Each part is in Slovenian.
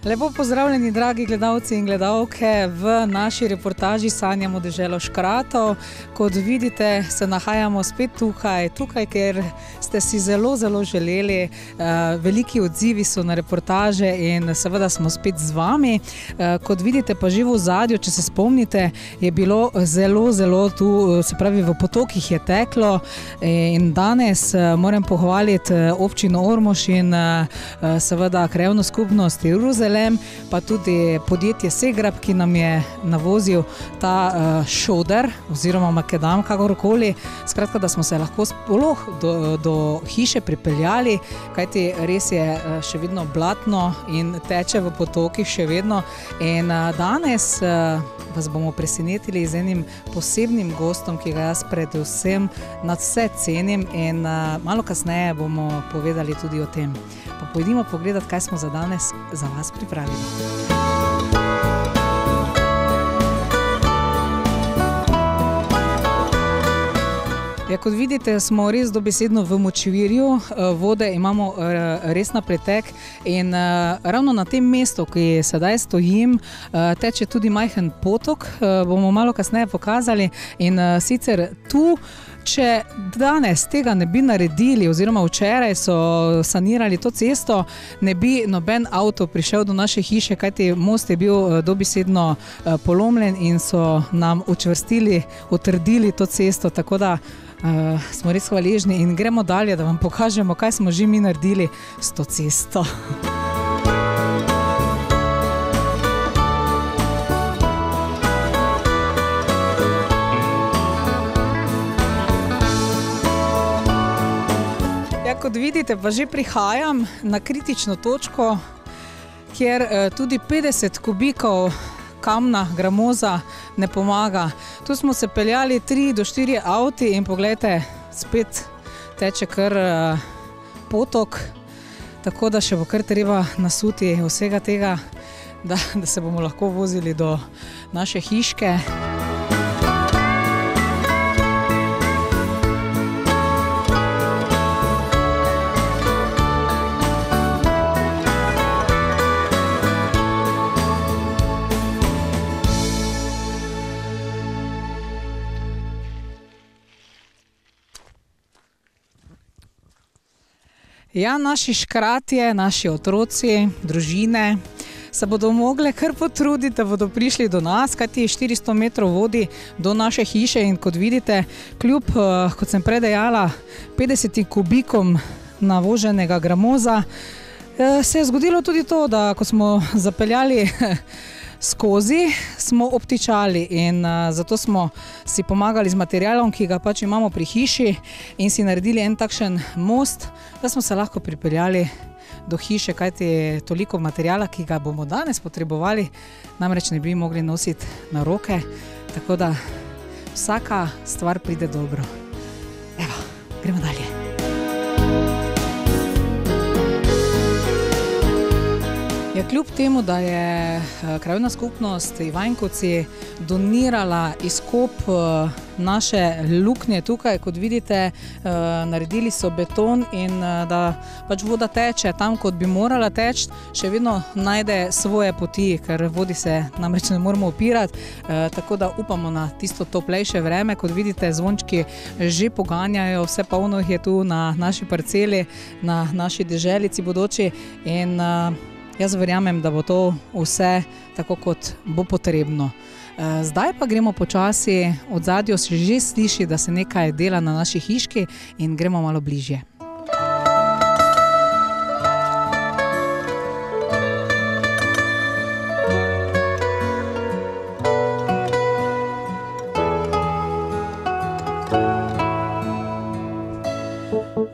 Lepo pozdravljeni, dragi gledalci in gledalke, v naši reportaži Sanjamo deželo Škratov. Kot vidite, se nahajamo spet tukaj, ker ste si zelo želeli. Veliki odzivi so na reportaže in seveda smo spet z vami. Kot vidite pa že v ozadju, če se spomnite, je bilo zelo tu, se pravi v potokih je teklo in danes moram pohvaliti občino Ormož in seveda krajevno skupnost Jeruzalem, pa tudi podjetje Segrab, ki nam je navozil ta šoder oziroma makedam, kakorkoli. Skratka, da smo se lahko sploh do hiše pripeljali, kajti res je še vedno blatno in teče v potokih še vedno. In danes vas bomo presenetili z enim posebnim gostom, ki ga jaz predvsem nadvse cenim in malo kasneje bomo povedali tudi o tem. Pa pojdimo pogledati, kaj smo za danes za vas pripravili. Ja, kot vidite, smo res dobesedno v močvirju, vode imamo res na pretek in ravno na tem mestu, ki sedaj stojim, teče tudi majhen potok, bomo malo kasneje pokazali in sicer tu, če danes tega ne bi naredili oziroma včeraj so sanirali to cesto, ne bi noben avto prišel do naše hiše, kajti most je bil dobesedno polomljen in so nam utrdili to cesto, tako da smo res hvaležni in gremo dalje, da vam pokažemo, kaj smo že mi naredili s to cesto. Ja, kot vidite, pa že prihajam na kritično točko, kjer tudi 50 kubikov kamna, gramoza ne pomaga. Tu smo se peljali 3 do 4 avti in poglejte, spet teče kar potok, tako da še bo kar treba nasuti vsega tega, da se bomo lahko vozili do naše hiške. Ja, naši škratje, naši otroci, družine se bodo mogli kar potruditi, da bodo prišli do nas, kajti 400 metrov vodi do naše hiše in kot vidite, kljub, kot sem prej dejala, 50 kubikom navoženega gramoza, se je zgodilo tudi to, da ko smo zapeljali skozi, smo obtičali in zato smo si pomagali z materialom, ki ga pač imamo pri hiši in si naredili en takšen most, da smo se lahko pripeljali do hiše, kajti toliko materiala, ki ga bomo danes potrebovali, namreč ne bi mogli nositi na roke, tako da vsaka stvar pride dobro. Evo, gremo dalje. Ja, kljub temu, da je krajevna skupnost Ivanjkovci donirala izkop naše luknje tukaj, kot vidite, naredili so beton in da pač voda teče tam, kot bi morala teči, še vedno najde svoje poti, ker vodi se namreč ne moramo upirati, tako da upamo na tisto toplejše vreme. Kot vidite, zvončki že poganjajo, vse polno jih je tu na naši parceli, na naši deželici bodoči in jaz verjamem, da bo to vse tako, kot bo potrebno. Zdaj pa gremo počasi, od zadju se že sliši, da se nekaj dela na naši hiški in gremo malo bližje.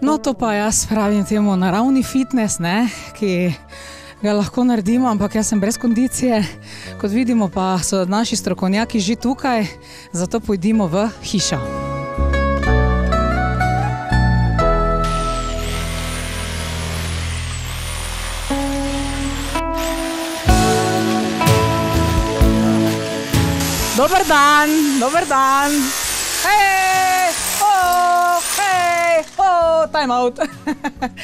No, to pa jaz pravim temu naravni fitness, ne, ki ga lahko naredimo, ampak jaz sem brez kondicije. Kot vidimo, pa so naši strokovnjaki že tukaj, zato pojdimo v hišo. Dober dan, dober dan. Hej, hej, time out.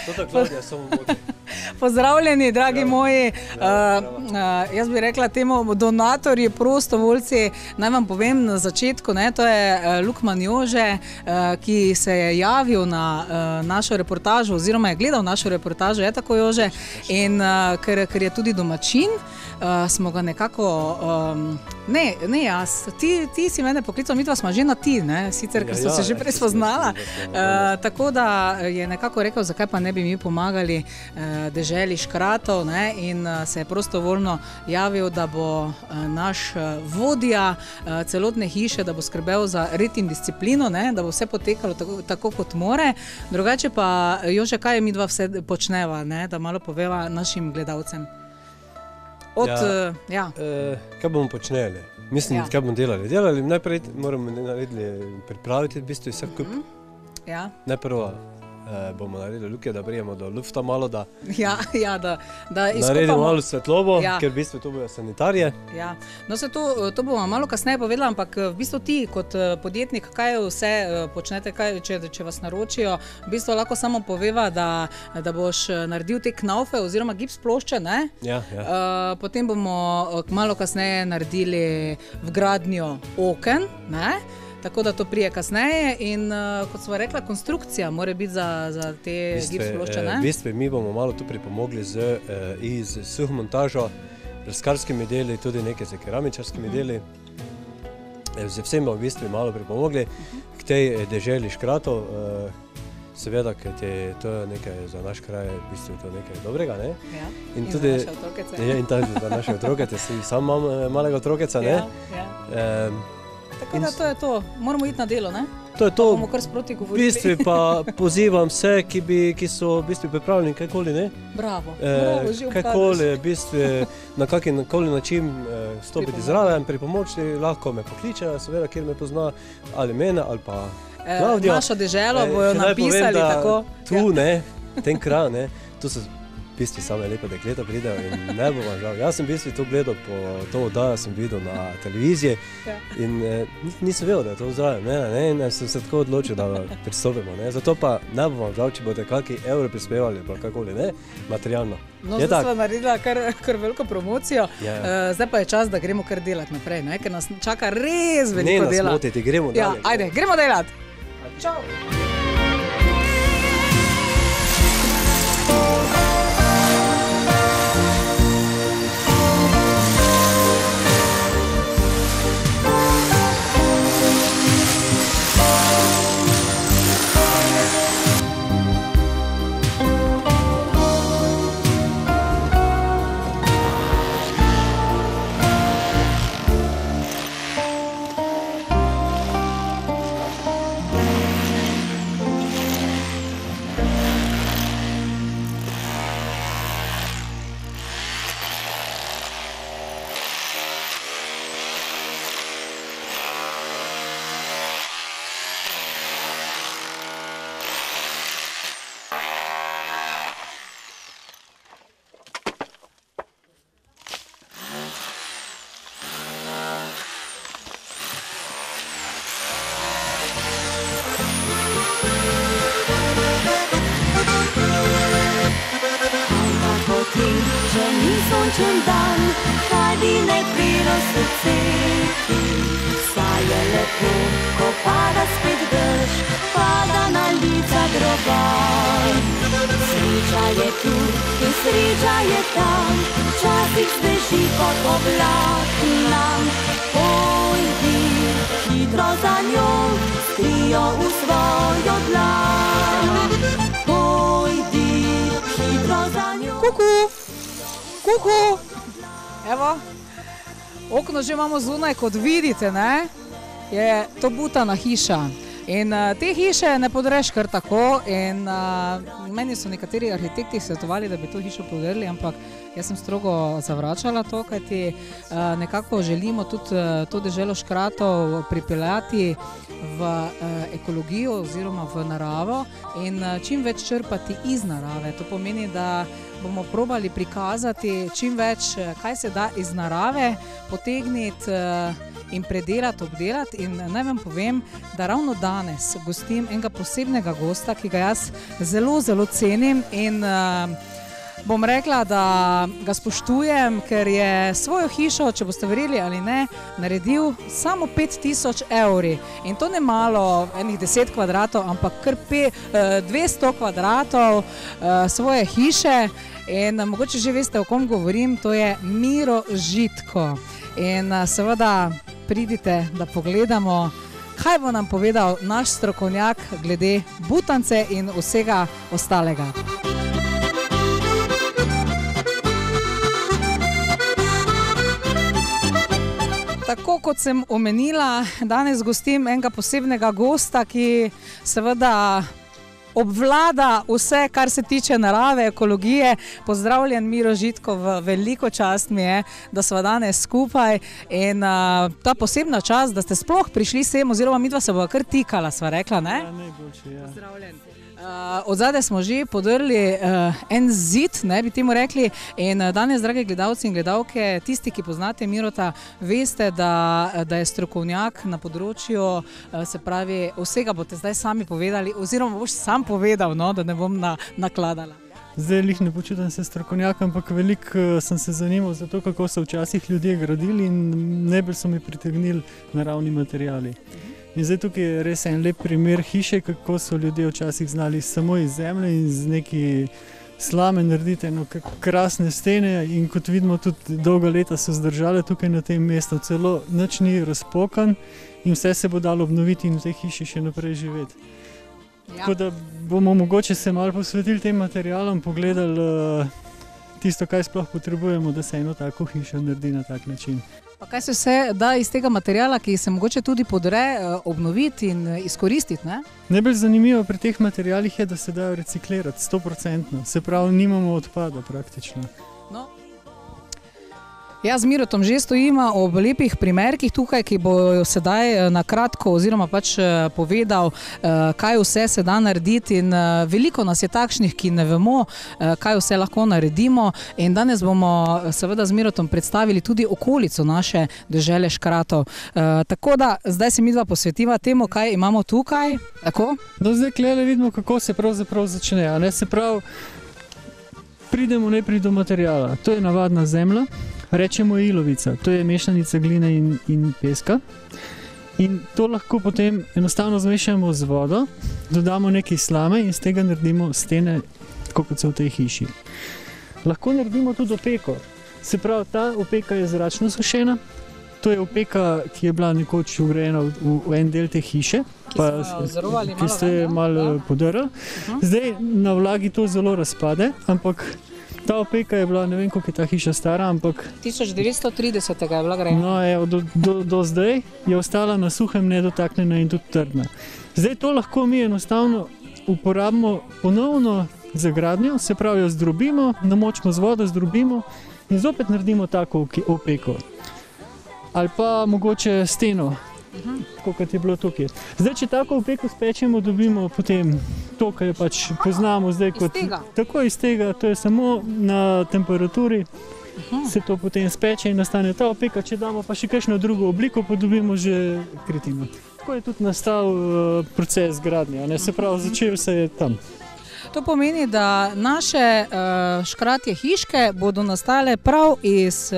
Toto Klaudija samo vodi. Pozdravljeni, dragi moji. Jaz bi rekla temu donatorji, prostovoljci. Naj vam povem na začetku, to je Lukman Jože, ki se je javil na našo reportažo oziroma je gledal našo reportažo, je tako, Jože? In ker je tudi domačin, smo ga nekako, ne jaz, ti si mene poklical, mi dva smo že na ti, sicer, ker so se že prej spoznala, tako da je nekako rekel, zakaj pa ne bi mi pomagali deželi Škratov, in se je prostovoljno javil, da bo naš vodja celotne hiše, da bo skrbel za red in disciplino, da bo vse potekalo tako kot more. Drugače pa, Jože, kaj mi dva vse počneva, da malo poveva našim gledalcem? Kaj bomo počneli? Mislim, kaj bomo delali? Delali najprej moramo pripraviti v bistvu vse kup. Najprvo bomo naredili luke, da prijemo do lufta malo, da naredimo malo svetlobo, ker v bistvu to bojo sanitarije. No, se to bomo malo kasneje povedala, ampak v bistvu ti kot podjetnik, kaj vse počnete, če vas naročijo, v bistvu lahko samo poveva, da boš naredil te knaufe oziroma gips plošče, potem bomo malo kasneje naredili vgradnjo oken, tako da to prije kasneje in kot smo rekla, konstrukcija mora biti za te gips plošče, V bistvu mi bomo malo tu pripomogli z suhmontažo, pleskarskimi deli, tudi nekaj z keramičarskimi deli. Z vsem bomo v bistvu malo pripomogli k tej deželi Škratov. Seveda, ker to je nekaj za naš kraj, v bistvu to nekaj dobrega, In za naše otrokece. In tudi za naše otrokece, sam imam malega otrokeca, Tako da to je to, moramo iti na delo, To je to, bomo kar sproti govorili. v bistvu pa pozivam vse, ki so v bistvu pripravljeni kakoli, Bravo, že kakoli, v bistvu na kakoli način stopiti zraven, pripomočiti, lahko me pokličejo, seveda, kjer me pozna, ali mene, ali pa Klavdijo. Našo deželo bojo napisali tako. Tu, ten kraj, tu so v bistvu same lepe dekleta pridejo in ne bo vam žal. Jaz sem v bistvu to gledal, to oddajo sem videl na televiziji in nisem vedel, da je to zraven mene, in sem se tako odločil, da pristopimo. Zato pa ne bo vam žal, če boste kakšni evro prispevali, pa kakoli, materialno. No, zdaj smo naredila kar veliko promocijo, zdaj pa je čas, da gremo kar delati naprej, ker nas čaka res veliko dela. Ne nas motiti, gremo dalje. Ajde, gremo delati. Čau! Če ni sončen dan, kaj vine prilo srce ti. Saj je lepo, ko pada spet dež, pada na lica grobar. Sreča je tu in sreča je tam, včasih zbeži kot oblak nam. Pojdi hitro za njo, skrijo v svojo dlan. Pojdi hitro za njo. Kuku, evo, okno že imamo zunaj, kot vidite, je to butana hiša. In te hiše ne podreš kar tako in meni so nekateri arhitekti svetovali, da bi to hišo podrli, ampak jaz sem strogo zavračala to, kajti nekako želimo tudi to deželo Škratov pripeljati v ekologijo oziroma v naravo in čim več črpati iz narave. To pomeni, da bomo probali prikazati čim več, kaj se da iz narave potegniti in predelati, obdelati. In naj vam povem, da ravno danes gostim enega posebnega gosta, ki ga jaz zelo, zelo cenim in bom rekla, da ga spoštujem, ker je svojo hišo, če boste verjeli ali ne, naredil samo 5000 evri. In to ne malo, enih 10 kvadratov, ampak kar 200 kvadratov svoje hiše. In mogoče že veste, o kom govorim, to je Miro Žitko. In seveda pridite, da pogledamo, kaj bo nam povedal naš strokovnjak glede butance in vsega ostalega. Tako kot sem omenila, danes gostim enega posebnega gosta, ki seveda obvlada vse, kar se tiče narave, ekologije. Pozdravljen, Miro Žitko, veliko čast mi je, da sva danes skupaj in ta posebna čast, da ste sploh prišli sem, oziroma midva se bova kar tikala, sva rekla, ne? Ja, najboljše, ja. Pozdravljen. Od zadaj smo že podrli en zid, ne bi temu rekli, in danes, drage gledalci in gledalke, tisti, ki poznate Mirota, veste, da je strokovnjak na področju, se pravi, vsega boste zdaj sami povedali, oziroma boš sam povedal, no, da ne bom nakladala. Zdaj lih ne počutim se strokovnjak, ampak veliko sem se zanimal za to, kako so včasih ljudje gradili in najbolj so mi pritegnili naravni materiali. In zdaj tukaj je res en lep primer hiše, kako so ljudje včasih znali samo iz zemlje in z neki slame narediti eno krasne stene in kot vidimo tudi dolga leta so zdržale tukaj na tem mestu, celo nič ni razpokan in vse se bo dalo obnoviti in v tej hiši še naprej živeti. Ja. Tako da bomo mogoče se malo posvetili tem materialom, pogledali tisto, kaj sploh potrebujemo, da se eno tako hišo naredi na tak način. Pa kaj se vse da iz tega materiala, ki se mogoče tudi podre, obnoviti in izkoristiti, ne? Najbolj zanimivo pri teh materialih je, da se dajo reciklirati 100%, se pravi, nimamo odpada praktično. No. Jaz z Mirotom že stojimo ob lepih primerkih tukaj, ki bojo sedaj na kratko oziroma pač povedal, kaj vse se da narediti in veliko nas je takšnih, ki ne vemo, kaj vse lahko naredimo in danes bomo seveda z Mirotom predstavili tudi okolico naše dežele Škratov. Tako da zdaj se midva posvetiva temu, kaj imamo tukaj. Tako? No, zdaj klele vidimo, kako se pravzaprav začne, a ne? Se pravi, pridemo najprej do materiala. To je navadna zemlja. Rečemo ilovica, to je mešanica gline in peska in to lahko potem enostavno zmešamo z vodo, dodamo nekaj slame in z tega naredimo stene, tako kot so v tej hiši. Lahko naredimo tudi opeko, se pravi, ta opeka je zračno sušena, to je opeka, ki je bila nekoč ugrajena v en del te hiše, ki ste malo podrli. Zdaj na vlagi to zelo razpade, ampak ta opeka je bila, ne vem, koliko je ta hiša stara, ampak 1930 je bila grajena. No, evo, do zdaj je ostala na suhem nedotaknjena in tudi trdna. Zdaj to lahko mi enostavno uporabimo ponovno za gradnjo, se pravi, jo zdrobimo, namočimo z vodo, zdrobimo in zopet naredimo tako opeko. Ali pa mogoče steno, tako kot je bilo tukaj. Zdaj, če tako opeko spečemo, dobimo potem to, kar je pač poznamo zdaj kot... Iz tega? Tako iz tega, to je samo na temperaturi, se to potem speče in nastane ta opeka, če damo pa še kakšno drugo obliko, pa dobimo že kritino. Tako je tudi nastal proces gradnje, se pravi, začel se je tam. To pomeni, da naše škratje hiške bodo nastale prav iz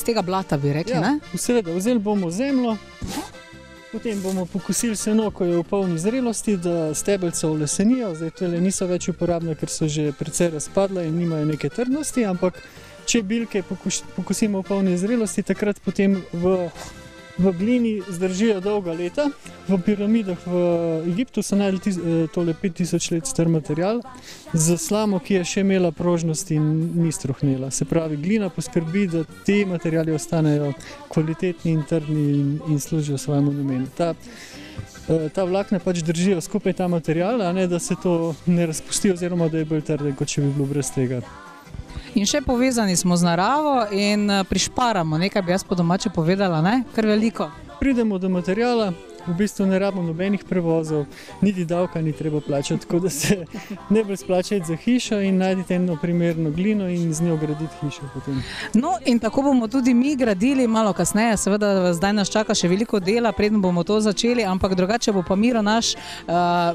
tega blata, bi rekli, ne? Ja, seveda, vzeli bomo zemljo, potem bomo pokosili seno, ko je v polni zrelosti, da stebelca olesenijo. Zdaj tole niso več uporabne, ker so že precej razpadle in nimajo neke trdnosti, ampak če bilke pokosimo v polni zrelosti, takrat potem v glini zdržijo dolga leta. V piramidah v Egiptu so najdli tole 5000 let star material z slamo, ki je še imela prožnost in ni strohnela. Se pravi, glina poskrbi, da ti materiali ostanejo kvalitetni in trdni in služijo svojemu namenu. Ta vlakna pač držijo skupaj ta material, a ne da se to ne razpusti oziroma da je bolj trden, kot če bi bilo brez tega. In še povezani smo z naravo in prišparamo, nekaj bi jaz po domače povedala, ne? Kar veliko. Pridemo do materiala, v bistvu ne rabimo nobenih prevozov, niti davka ni treba plačati, tako da se najbolj splača iti za hišo in najdite eno primerno glino in z njo graditi hišo potem. No, in tako bomo tudi mi gradili malo kasneje, seveda zdaj nas čaka še veliko dela, preden bomo to začeli, ampak drugače bo pa Miro naš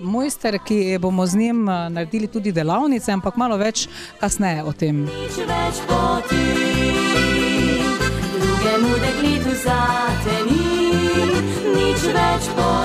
mojster, ki bomo z njim naredili tudi delavnice, ampak malo več kasneje o tem. Nič več poti, drugemu deklitu zate ni, nič več poti.